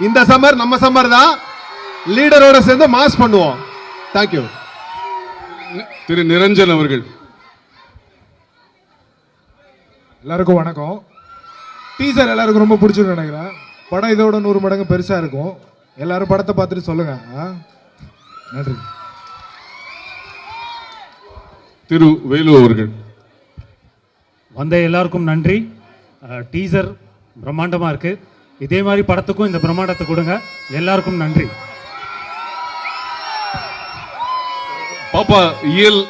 இந்த சம்மர் நம்ம சம்மர் தான், லீடரோட சேர்ந்து மாஸ் பண்ணுவோம். தேங்க்யூ. திரு நிரஞ்சன் அவர்கள். எல்லாருக்கும் வணக்கம். டீசர் எல்லாருக்கும் ரொம்ப பிடிச்சிருக்கும் நினைக்கிறேன். படம் இதோட 100 மடங்கு பெருசாக இருக்கும். எல்லாரும் படத்தை பார்த்துட்டு சொல்லுங்க. நன்றி. திரு வேலு அவர்கள். வந்த எல்லாருக்கும் நன்றி. டீசர் பிரம்மாண்டமாக இருக்கு. இதே மாதிரி படத்துக்கும் இந்த பிரம்மாண்டத்தை கொடுங்க. எல்லாருக்கும் நன்றி. பாப்பா இயல்.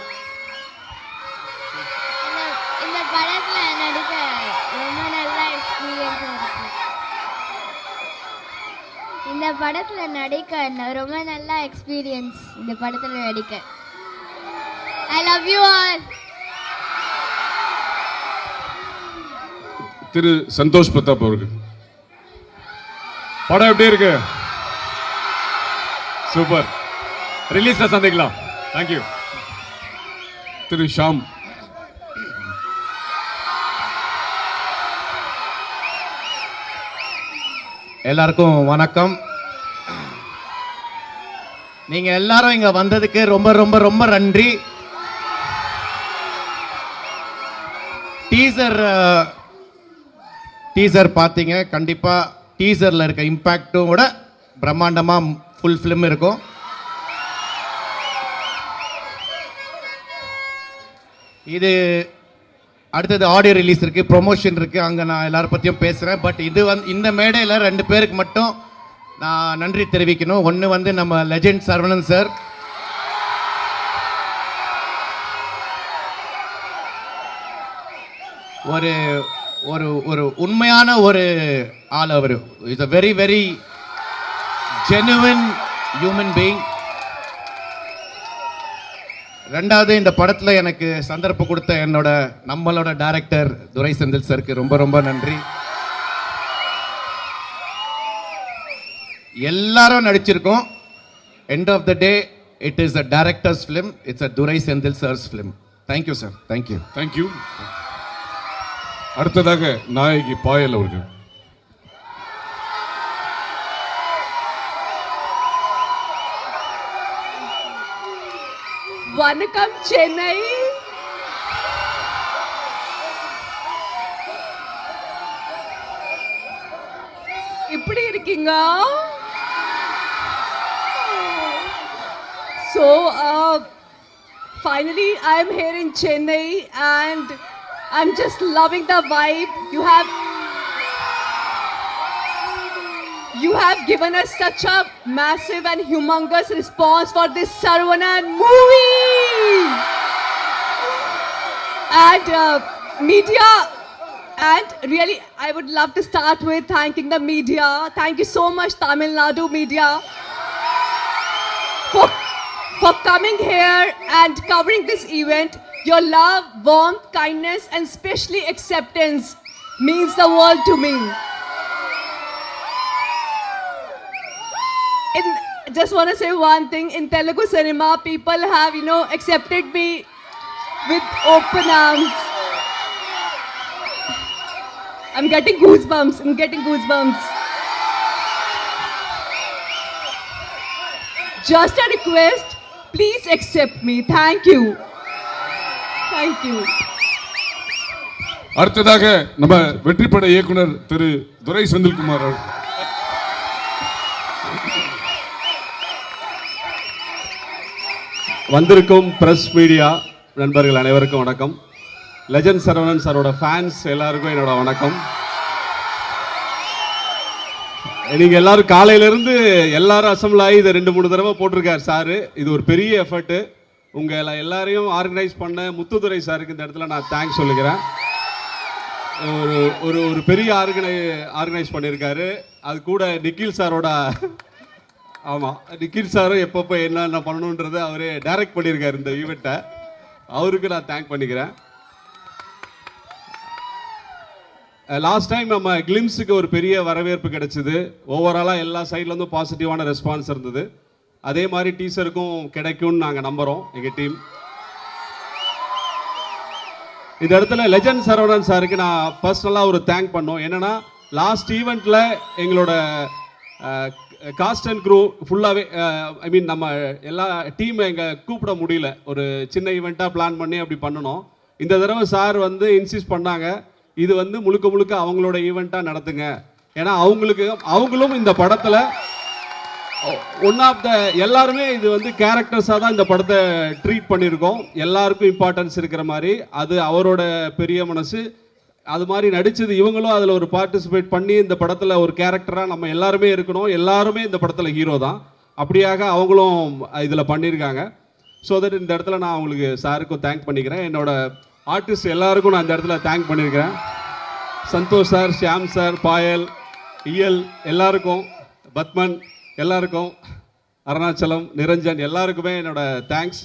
இந்த படத்துல நடிக்க ரொம்ப நல்ல எக்ஸ்பீரியன்ஸ் இருக்கு. இந்த படத்துல நடிக்க ரொம்ப நல்ல எக்ஸ்பீரியன்ஸ். இந்த படத்துல நடிக்க ஐ லவ் யூ ஆல். திரு சந்தோஷ் பிரதாப் அவர்கள். படம் எப்படி இருக்கு? சூப்பர். ரிலீஸ்ல சந்திக்கலாம். தேங்க்யூ. திரு ஷாம். எல்லாருக்கும் வணக்கம். நீங்க எல்லாரும் இங்க வந்ததுக்கு ரொம்ப ரொம்ப ரொம்ப நன்றி. டீசர் பார்த்தீங்க. கண்டிப்பா டீசர்ல இருக்க இம்பாக்டும் விட பிரம்மாண்டமா ஃபுல் ஃபிலிம் இருக்கும். இது அடுத்தது ஆடியோ ரிலீஸ் இருக்கு, ப்ரொமோஷன் இருக்கு. அங்க நான் எல்லாரும் பத்தியும் பேசுறேன். பட் இது இந்த மேடையில் 2 பேருக்கு மட்டும் நான் நன்றி தெரிவிக்கணும். ஒன்று நம்ம லெஜெண்ட் சரவணன் சார். ஒரு ஒரு ஒரு உண்மையான ஒரு ஆள். அவர் is a very very genuine human being. ரெண்டாவது, இந்த படத்தில் எனக்கு சந்தர்ப்பம் கொடுத்த நம்மளோட டைரக்டர் துரை செந்தில் சாருக்கு ரொம்ப ரொம்ப நன்றி. எல்லாரும் நடிச்சிருக்கோம். End of the day it is a director's film. It's a Durai Senthil sir's film. Thank you sir. Thank you. Thank you. அடுத்ததாக நாயகி பாயல் அவர்கள். வணக்கம் சென்னை. எப்படி இருக்கீங்க? So finally I am here in Chennai and I'm just loving the vibe. You have given us such a massive and humongous response for this Saravanan movie. And media, and really I would love to start with thanking the media. Thank you so much Tamil Nadu media for coming here and covering this event. Your love, warmth, kindness and especially acceptance means the world to me. Just want to say one thing. In Telugu cinema, people have, accepted me with open arms. I'm getting goosebumps. Just a request, please accept me. Thank you. அடுத்ததாக நம்ம வெற்றிப்பட இயக்குனர் திரு துரை செந்தில்குமார் அவர்கள். வந்திருக்கும் press media நண்பர்கள் அனைவருக்கும் வணக்கம். Legend Saravanan சாரோட fans எல்லாருக்கும் என்னோட வணக்கம். நீங்க எல்லாரும் காலையிலிருந்து எல்லாரும் அசம்பிள் ஆகி இதை 2-3 தடவை போட்டிருக்காரு சாரு. இது ஒரு பெரிய எஃபர்ட். உங்க எல்லாரையும் ஆர்கனைஸ் பண்ண முத்துதுரை சாருக்கு இந்த இடத்துல நான் தேங்க்ஸ் சொல்லிக்கிறேன். ஒரு பெரிய ஆர்கனைஸ் பண்ணியிருக்காரு. அது கூட நிக்கில் சாரோட, ஆமாம், நிக்கில் சாரும் எப்பப்போ என்னென்ன பண்ணணுன்றதை அவரே டைரக்ட் பண்ணியிருக்காரு இந்த ஈவெண்ட்டை. அவருக்கு நான் தேங்க் பண்ணிக்கிறேன். லாஸ்ட் டைம் நம்ம கிளிம்ஸுக்கு ஒரு பெரிய வரவேற்பு கிடைச்சிது. ஓவராலாக எல்லா சைட்லேருந்தும் பாசிட்டிவான ரெஸ்பான்ஸ் இருந்தது. அதே மாதிரி டீசருக்கும் கிடைக்கும்னு நாங்கள் நம்புகிறோம் எங்கள் டீம். இந்த இடத்துல லெஜண்ட் சரவணன் சாருக்கு நான் பர்சனலாக ஒரு தேங்க் பண்ணோம். என்னென்னா லாஸ்ட் ஈவெண்ட்டில் எங்களோட காஸ்ட் அண்ட் க்ரூ ஃபுல்லாகவே ஐ மீன் நம்ம எல்லா டீமை எங்கே கூப்பிட முடியல, ஒரு சின்ன ஈவெண்ட்டாக பிளான் பண்ணி அப்படி பண்ணணும். இந்த தடவை சார் வந்து இன்சிஸ்ட் பண்ணாங்க, இது வந்து முழுக்க முழுக்க அவங்களோட ஈவெண்ட்டாக நடத்துங்க. ஏன்னா அவங்களும் இந்த படத்தில் ஒன் ஆஃப் த எல்லாருமே இது வந்து கேரக்டர்ஸாக தான் இந்த படத்தை ட்ரீட் பண்ணியிருக்கோம். எல்லாருக்கும் இம்பார்ட்டன்ஸ் இருக்கிற மாதிரி அது அவரோட பெரிய மனசு. அது மாதிரி நடித்தது இவங்களும் அதில் ஒரு பார்ட்டிசிபேட் பண்ணி இந்த படத்தில் ஒரு கேரக்டராக நம்ம எல்லாருமே இருக்கணும், எல்லாருமே இந்த படத்தில் ஹீரோ தான், அப்படியாக அவங்களும் இதில் பண்ணியிருக்காங்க. ஸோ தட் இந்த இடத்துல நான் அவங்களுக்கு சாருக்கும் தேங்க் பண்ணிக்கிறேன். என்னோட ஆர்டிஸ்ட் எல்லாருக்கும் நான் இந்த இடத்துல தேங்க் பண்ணியிருக்கிறேன். சந்தோஷ் சார், ஷியாம் சார், பாயல், இயல் எல்லாருக்கும், பத்மன் எல்லாருக்கும், அருணாச்சலம், நிரஞ்சன் எல்லாருக்குமே என்னோட தேங்க்ஸ்.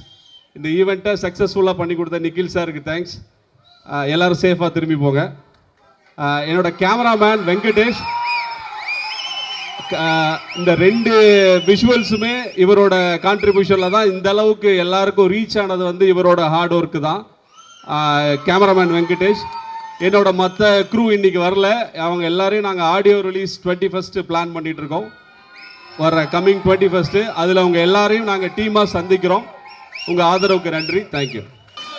இந்த ஈவெண்ட்டை சக்ஸஸ்ஃபுல்லாக பண்ணி கொடுத்த நிக்கில் சாருக்கு தேங்க்ஸ். எல்லோரும் சேஃபாக திரும்பி போங்க. என்னோட கேமராமேன் வெங்கடேஷ், இந்த 2 விஷுவல்ஸுமே இவரோட கான்ட்ரிபியூஷனில் தான் இந்த அளவுக்கு எல்லாருக்கும் ரீச் ஆனது வந்து இவரோட ஹார்ட் ஒர்க்கு தான். கேமராமேன் வெங்கடேஷ். என்னோட மற்ற க்ரூ இன்னைக்கு வரல, அவங்க எல்லாரையும் நாங்கள் ஆடியோ ரிலீஸ் 21st பிளான் பண்ணிட்டு இருக்கோம், வர்ற கம்மிங் 21st. அதில் அவங்க எல்லாரையும் நாங்கள் டீமாக சந்திக்கிறோம். உங்கள் ஆதரவுக்கு நன்றி. தேங்க்யூ.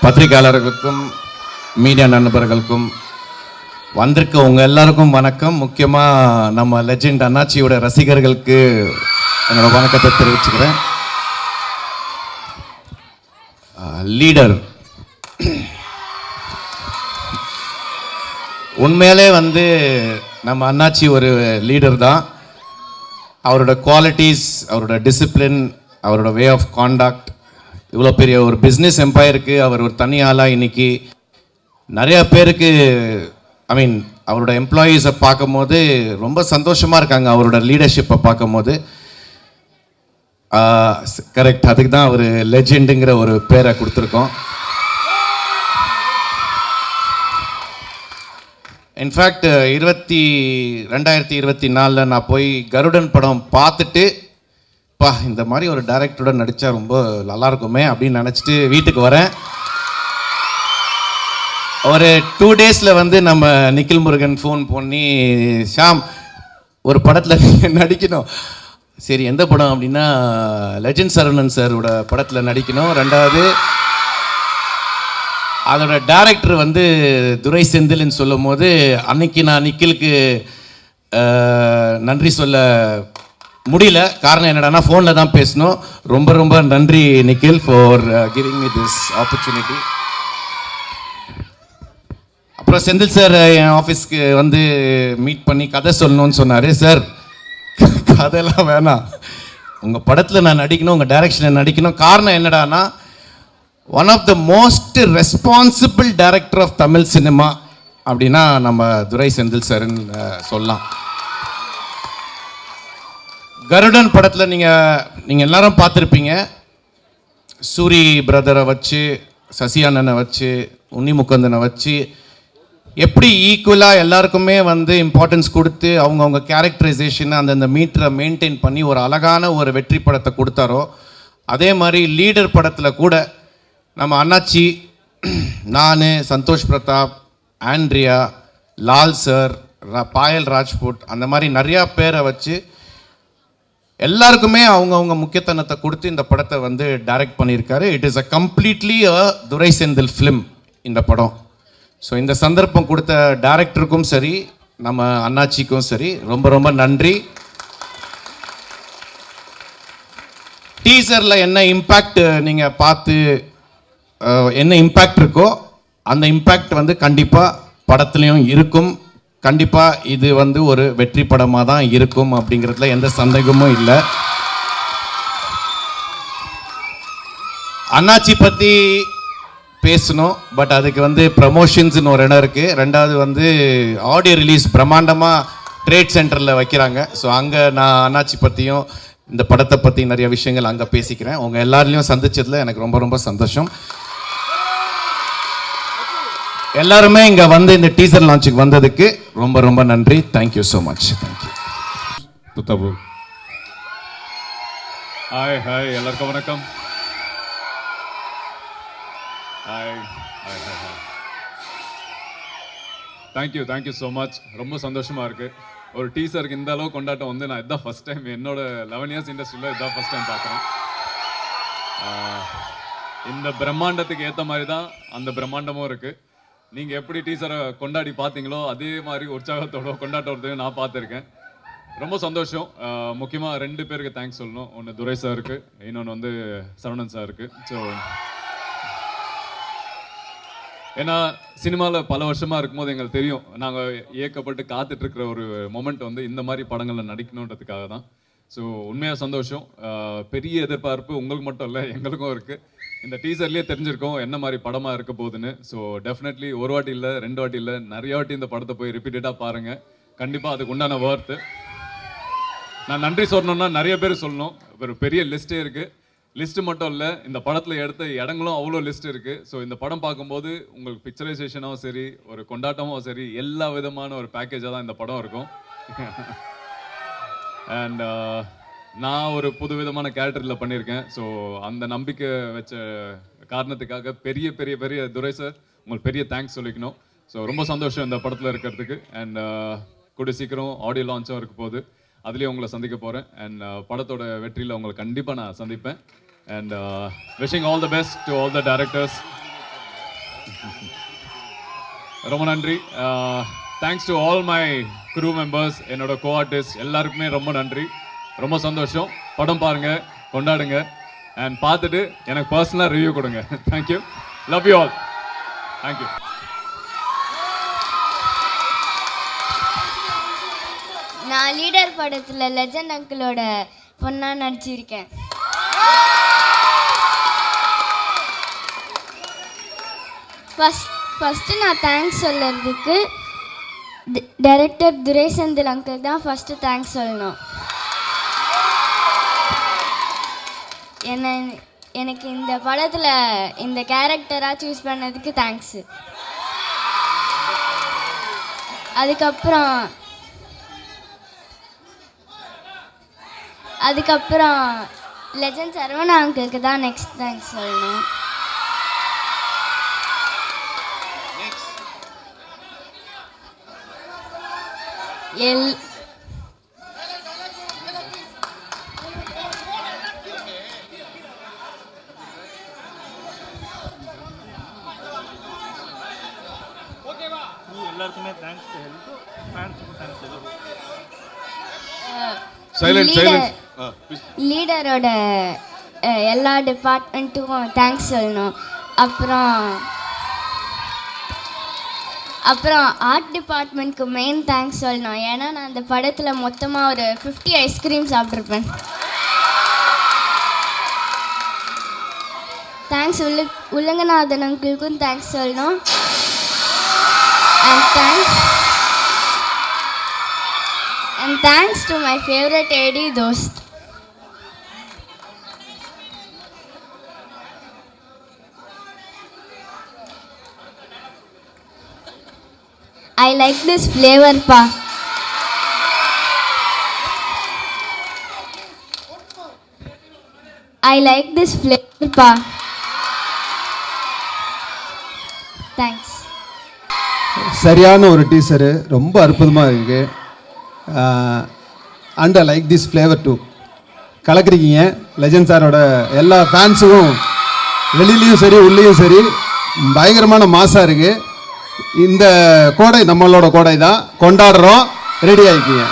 பத்திரிகையாளர்களுக்கும் மீடியா நண்பர்களுக்கும் வந்திருக்க உங்கள் எல்லாருக்கும் வணக்கம். முக்கியமாக நம்ம லெஜெண்ட் அண்ணாச்சியோட ரசிகர்களுக்கு என்னோட வணக்கத்தை தெரிவிச்சுக்கிறேன். லீடர் உண்மையிலே வந்து நம்ம அண்ணாச்சி ஒரு லீடர் தான். அவரோட குவாலிட்டிஸ், அவரோட டிசிப்ளின், அவரோட வே ஆஃப் காண்டாக்ட், இவ்வளோ பெரிய ஒரு பிஸ்னஸ் எம்பையருக்கு அவர் ஒரு தனி ஆளாக இன்னைக்கு நிறைய பேருக்கு ஐ மீன் அவரோட எம்ப்ளாயீஸை பார்க்கும்போது ரொம்ப சந்தோஷமாக இருக்காங்க. அவரோட லீடர்ஷிப்பை பார்க்கும்போது கரெக்ட், அதுக்கு தான் அவர் லெஜெண்டுங்கிற ஒரு பேரை கொடுத்துருக்கோம். இன்ஃபேக்ட் 2024 நான் போய் கருடன் படம் பார்த்துட்டு இந்த மாதிரி ஒரு டைரக்டரோட நடித்தா ரொம்ப நல்லா இருக்குமே அப்படின்னு நினச்சிட்டு வீட்டுக்கு வரேன். ஒரு 2 டேஸில் வந்து நம்ம நிக்கில் முருகன் ஃபோன் பண்ணி, ஷாம் ஒரு படத்தில் நடிக்கணும். சரி எந்த படம் அப்படின்னா லெஜெண்ட் சரவணன் சாரோட படத்தில் நடிக்கணும். 2வது அதோட டைரக்டர் வந்து துரை செந்தில்னு சொல்லும் போது அன்னைக்கு நான் நிக்கிலுக்கு நன்றி சொல்ல முடியல. காரணம் என்னடானா ஃபோனில் தான் பேசணும். ரொம்ப ரொம்ப நன்றி Nikhil for giving me this opportunity. அப்புறம் செந்தில் சார் என் ஆஃபீஸ்க்கு வந்து மீட் பண்ணி கதை சொல்லணும்னு சொன்னார். சார் கதையெல்லாம் வேணாம், உங்கள் படத்தில் நான் நடிக்கணும், உங்கள் டைரக்ஷனில் நடிக்கணும். காரணம் என்னடானா one of the most responsible director of Tamil cinema அப்படின்னா நம்ம துரை செந்தில் சார்ன்னு சொல்லலாம். கருடன் படத்தில் நீங்கள் எல்லாரும் பார்த்துருப்பீங்க. சூரி பிரதரை வச்சு, சசி அண்ணனை வச்சு, உன்னி முகுந்தனை வச்சு எப்படி ஈக்குவலாக எல்லாருக்குமே வந்து இம்பார்ட்டன்ஸ் கொடுத்து அவங்கவுங்க கேரக்டரைசேஷன் அந்தந்த மீட்டரை மெயின்டைன் பண்ணி ஒரு அழகான ஒரு வெற்றி படத்தை கொடுத்தாரோ, அதே மாதிரி லீடர் படத்தில் கூட நம்ம அண்ணாச்சி, நான், சந்தோஷ் பிரதாப், ஆண்ட்ரியா, லால் சார், பாயல் ராஜ்புட், அந்த மாதிரி நிறையா பேரை வச்சு எல்லாருக்குமே அவங்கவுங்க முக்கியத்துவத்தை கொடுத்து இந்த படத்தை வந்து டைரக்ட் பண்ணியிருக்காரு. It is a completely a Durai Senthil film இந்த படம். ஸோ இந்த சந்தர்ப்பம் கொடுத்த டைரக்டருக்கும் சரி, நம்ம அண்ணாச்சிக்கும் சரி ரொம்ப ரொம்ப நன்றி. டீசரில் என்ன இம்பேக்ட் நீங்கள் பார்த்து என்ன இம்பேக்ட் இருக்கோ அந்த இம்பேக்ட் வந்து கண்டிப்பாக படத்துலையும் இருக்கும். கண்டிப்பாக இது வந்து ஒரு வெற்றி படமாக தான் இருக்கும் அப்படிங்கிறதுல எந்த சந்தேகமும் இல்லை. அண்ணாச்சி பற்றி பேசணும், பட் அதுக்கு வந்து ப்ரமோஷன்ஸ்னு ஒரு இடம் இருக்குது. 2வது வந்து ஆடியோ ரிலீஸ் பிரம்மாண்டமாக ட்ரேட் சென்டரில் வைக்கிறாங்க. ஸோ அங்கே நான் அண்ணாச்சி பற்றியும் இந்த படத்தை பற்றி நிறைய விஷயங்கள் அங்கே பேசிக்கிறேன். உங்கள் எல்லாரையும் சந்திச்சதில் எனக்கு ரொம்ப ரொம்ப சந்தோஷம். எல்லாருமே இங்கே வந்து இந்த டீசர் லான்ச்சுக்கு வந்ததுக்கு ரொம்ப ரொம்ப நன்றி. Thank you so much. தேங்க்யூ. புத்தபு. ஹாய் ஹாய், எல்லாருக்கும் வணக்கம். Hi hi hi hi. Thank you so much. ரொம்ப சந்தோஷமாக இருக்குது. ஒரு டீசருக்கு இந்த அளவு கொண்டாட்டம் வந்து நான் இதான் ஃபர்ஸ்ட் டைம் என்னோட 11 இயர்ஸ் இண்டஸ்ட்ரியில் இதான் ஃபர்ஸ்ட் டைம் பார்க்குறேன். இந்த பிரம்மாண்டத்துக்கு ஏற்ற மாதிரி தான் அந்த பிரம்மாண்டமும் இருக்குது. நீங்கள் எப்படி டீசரை கொண்டாடி பார்த்தீங்களோ அதே மாதிரி உற்சாகத்தோட கொண்டாட்டத்தையும் நான் பார்த்துருக்கேன். ரொம்ப சந்தோஷம். முக்கியமாக 2 பேருக்கு தேங்க்ஸ் சொல்லணும். ஒன்று துரை சாருக்கு, இன்னொன்று வந்து சரவணன் சாருக்கு. ஸோ ஏன்னா சினிமாவில் பல வருஷமாக இருக்கும்போது எங்களுக்கு தெரியும் நாங்கள் ஏக்கப்பட்டு காத்துட்ருக்கிற ஒரு மொமெண்ட் வந்து இந்த மாதிரி படங்களில் நடிக்கணுன்றதுக்காக தான். ஸோ உண்மையாக சந்தோஷம். பெரிய எதிர்பார்ப்பு உங்களுக்கு மட்டும் இல்லை, எங்களுக்கும் இருக்குது. இந்த டீசர்லேயே தெரிஞ்சிருக்கோம் என்ன மாதிரி படமாக இருக்க போகுதுன்னு. ஸோ டெஃபினெட்லி ஒரு வாட்டி இல்லை, 2 வாட்டி இல்லை, நிறைய வாட்டி இந்த படத்தை போய் ரிப்பீட்டடாக பாருங்கள். கண்டிப்பாக அதுக்கு உண்டான ஒர்த்து. நான் நன்றி சொல்லணும்னா நிறைய பேர் சொல்லணும். ஒரு பெரிய லிஸ்ட்டே இருக்குது. லிஸ்ட்டு மட்டும் இல்லை, இந்த படத்தில் எடுத்த இடங்களும் அவ்வளோ லிஸ்ட் இருக்குது. ஸோ இந்த படம் பார்க்கும்போது உங்களுக்கு பிக்சரைசேஷனாகவும் சரி, ஒரு கொண்டாட்டமும் சரி, எல்லா விதமான ஒரு பேக்கேஜாக தான் இந்த படம் இருக்கும். அண்ட் நான் ஒரு புது விதமான கேரக்டரில் பண்ணியிருக்கேன். ஸோ அந்த நம்பிக்கை வச்ச காரணத்துக்காக பெரிய பெரிய பெரிய துரை சார் உங்களுக்கு பெரிய தேங்க்ஸ் சொல்லிக்கணும். ஸோ ரொம்ப சந்தோஷம் இந்த படத்தில் இருக்கிறதுக்கு. அண்ட் கூடிய சீக்கிரம் ஆடியோ லான்ச்சும் இருக்க போகுது, அதுலேயும் உங்களை சந்திக்க போகிறேன். அண்ட் படத்தோட வெற்றியில் உங்களை கண்டிப்பாக நான் சந்திப்பேன். And wishing all the best to all the directors. ரொம்ப நன்றி. Thanks to all my crew members, என்னோட கோ ஆர்டிஸ்ட் எல்லாருக்குமே ரொம்ப நன்றி. ரொம்ப சந்தோஷம். படம் பாருங்கள், கொண்டாடுங்க. அண்ட் பார்த்துட்டு எனக்கு பர்சனலாக ரிவ்யூ கொடுங்க. Thank you. Love you all. Thank you. நான் லீடர் படத்தில் லெஜண்ட் அங்கிளோட பொண்ணாக நடிச்சிருக்கேன். ஃபஸ்ட்டு நான் தேங்க்ஸ் சொல்கிறதுக்கு டைரக்டர் துரை செந்தில் அங்கிள் தான் ஃபஸ்ட்டு தேங்க்ஸ் சொல்லணும். எனக்கு இந்த படத்தில் இந்த கேரக்டராக சூஸ் பண்ணதுக்கு தேங்க்ஸு. அதுக்கப்புறம் லெஜண்ட் சரவணா அங்கிளுக்கு தான் நெக்ஸ்ட் தேங்க்ஸ் சொல்லணும். எல்லாருக்குமே தேங்க்ஸ். ஃபேன்ஸுக்கும் தேங்க்ஸ். லீடரோட எல்லா டிபார்ட்மெண்ட்டுக்கும் தேங்க்ஸ் சொல்லணும். அப்புறம் ஆர்ட் டிபார்ட்மெண்ட்க்கு மெயின் தேங்க்ஸ் சொல்லணும். ஏன்னா நான் அந்த படத்தில் மொத்தமாக ஒரு 50 ஐஸ்கிரீம் சாப்பிட்ருப்பேன். தேங்க்ஸ் உலகநாதன் அங்கிளுக்கும் தேங்க்ஸ் சொல்லணும். And thanks to my favorite AD Dost. I like this flavor, pa. I like this flavor, pa. Thanks. சரியான ஒரு டீசரு, ரொம்ப அற்புதமாக இருக்குது. And I like this flavour too. கலக்குறீங்க. லெஜண்ட் சாரோட எல்லா ஃபேன்ஸுக்கும் வெளியிலையும் சரி உள்ளேயும் சரி பயங்கரமான மாசாக இருக்குது. இந்த கோடை நம்மளோட கோடை தான், கொண்டாடுறோம். ரெடி ஆகிக்கிங்க.